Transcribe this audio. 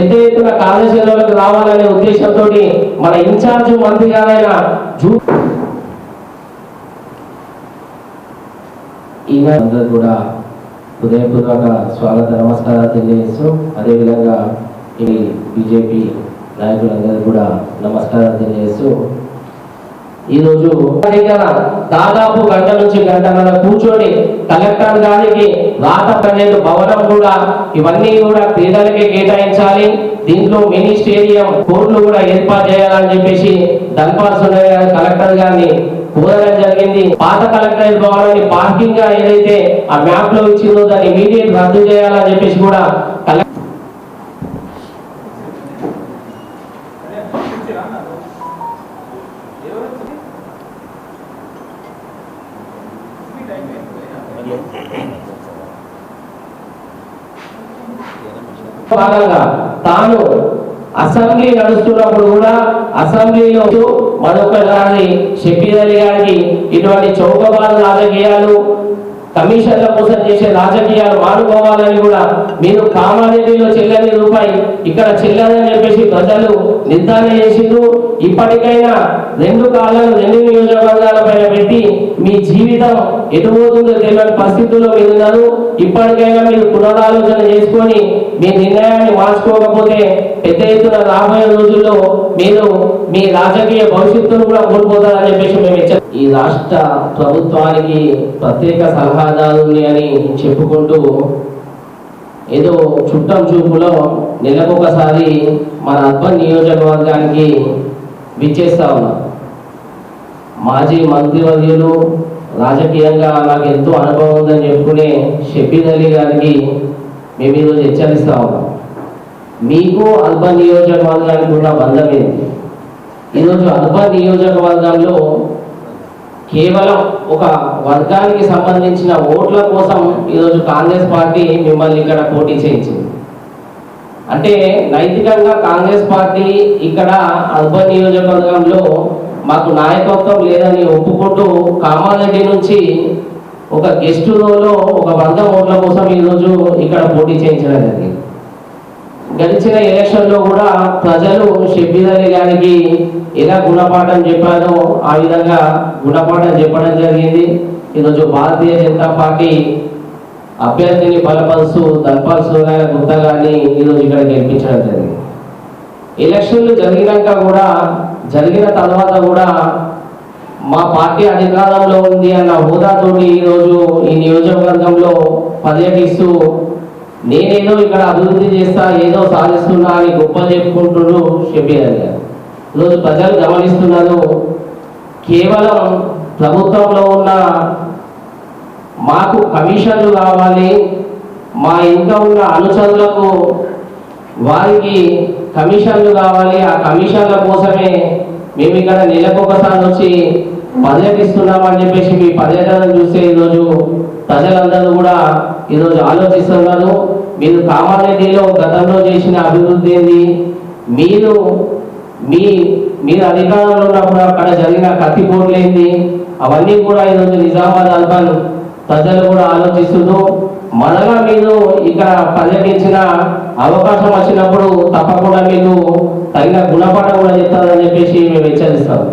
పెద్ద ఎత్తున కాళేశ్వరంలోకి రావాలనే ఉద్దేశంతో మన ఇన్ఛార్జ్ మంత్రి గారైన అందరూ కూడా హృదయపూర్వక స్వాగత నమస్కారాలు తెలియజేస్తూ అదేవిధంగా ఈ బీజేపీ నాయకులందరూ కూడా నమస్కారాలు తెలియజేస్తూ ఈరోజు దాదాపు గంట నుంచి గంటన్నర కూర్చొని కలెక్టర్ గారికి రాత పన్నెండు భవనం కూడా ఇవన్నీ కూడా క్రీడలకే కేటాయించాలి, దీంట్లో మినీ స్టేడియం కోర్టులు కూడా ఏర్పాటు చేయాలని చెప్పేసి ధన్పాల్ సుందర్ గారి కలెక్టర్ గారిని కోరడం జరిగింది. పాత కలెక్టరేట్ భవనాన్ని పార్కింగ్ గా ఏదైతే ఆ మ్యాప్ లో ఇచ్చిందో దాన్ని ఇమీడియట్ రద్దు చేయాలని చెప్పేసి కూడా భాగంగా తాను అసెంబ్లీ నడుస్తున్నప్పుడు కూడా అసెంబ్లీలో మరొకసారి షబీర్ అలీ గారికి ఇటువంటి చౌకబారు రాజకీయాలు కమిషన్ల కోసం చేసే రాజకీయాలు మానుకోవాలని కూడా మీరు కామారెడ్డిలో చెల్లని రూపాయి ఇక్కడ చెల్లదని చెప్పేసి ప్రజలు నిర్ధారణ చేసిండ్రు. ఇప్పటికైనా రెండు కాలాలు రెండు నియోజకవర్గాల పైన పెట్టి మీ జీవితం ఎటుపోతుందో తెలియని పరిస్థితుల్లో మీరు ఉన్నారు. ఇప్పటికైనా మీరు పునరాలోచన చేసుకొని మీ నిర్ణయాన్ని మార్చుకోకపోతే పెద్ద ఎత్తున రాబోయే రోజుల్లో మీరు మీ రాజకీయ భవిష్యత్తును కూడా కోల్పోతారని చెప్పేసి మేము ఈ రాష్ట్ర ప్రభుత్వానికి ప్రత్యేక సలహాదారు అని చెప్పుకుంటూ ఏదో చుట్టం చూపులో నెలకొకసారి మన అర్బన్ నియోజకవర్గానికి విచ్చేస్తా ఉన్నాం. మాజీ మంత్రివర్యులు రాజకీయంగా నాకు ఎంతో అనుభవం ఉందని చెప్పుకునే షబీర్ అలీ గారికి మేము ఈరోజు హెచ్చరిస్తా ఉన్నాం. మీకు అర్బన్ నియోజకవర్గానికి ఉన్న బంధం ఏంటి? ఈరోజు అర్బన్ నియోజకవర్గంలో కేవలం ఒక వర్గానికి సంబంధించిన ఓట్ల కోసం ఈరోజు కాంగ్రెస్ పార్టీ మిమ్మల్ని ఇక్కడ పోటీ చేయించింది. అంటే నైతికంగా కాంగ్రెస్ పార్టీ ఇక్కడ అర్బన్ నియోజకవర్గంలో మాకు నాయకత్వం లేదని ఒప్పుకుంటూ కామారెడ్డి నుంచి ఒక గెస్ట్ రోలో ఒక 100 ఓట్ల కోసం ఈరోజు ఇక్కడ పోటీ చేయించడం జరిగింది. గడిచిన ఎలక్షన్లో కూడా ప్రజలు షబీర్ అలీ గారికి ఎలా గుణపాఠం చెప్పారో ఆ విధంగా గుణపాఠం చెప్పడం జరిగింది. ఈరోజు భారతీయ జనతా పార్టీ అభ్యర్థిని బలపరుస్తూ ధన్పాల్ సుందర్ గుప్తా గారిని ఈరోజు ఇక్కడ గెలిపించడం జరిగింది. ఎలక్షన్లు జరిగిన తర్వాత కూడా మా పార్టీ అధికారంలో ఉంది అన్న హోదాతోటి ఈరోజు ఈ నియోజకవర్గంలో పర్యటిస్తూ నేనేదో ఇక్కడ అభివృద్ధి చేస్తా ఏదో సాధిస్తున్నా అని గొప్ప చెప్పుకుంటున్నారు షబీర్ అలీ గారు. ఈరోజు ప్రజలు గమనిస్తున్నారు. కేవలం ప్రభుత్వంలో ఉన్న మాకు కమిషన్లు కావాలి, మా ఇంకా ఉన్న అనుచరులకు వారికి కమిషన్లు కావాలి, ఆ కమిషన్ల కోసమే మేము ఇక్కడ నెలకొకసారి వచ్చి పర్యటిస్తున్నామని చెప్పేసి మీ పర్యటన చూస్తే ఈరోజు ప్రజలందరూ కూడా ఈరోజు ఆలోచిస్తున్నారు. మీరు కామారెడ్డిలో గతంలో చేసిన అభివృద్ధి ఏంది, మీరు అధికారంలో ఉన్నప్పుడు అక్కడ జరిగిన కత్తిపోట్లు ఏంది, అవన్నీ కూడా ఈరోజు నిజామాబాద్ అర్బన్ ప్రజలు కూడా ఆలోచిస్తున్నారు. మరలా మీరు ఇక్కడ పర్యటించిన అవకాశం వచ్చినప్పుడు తప్పకుండా మీకు తగిన గుణపాఠం కూడా చెప్తారని చెప్పేసి మేము హెచ్చరిస్తాము.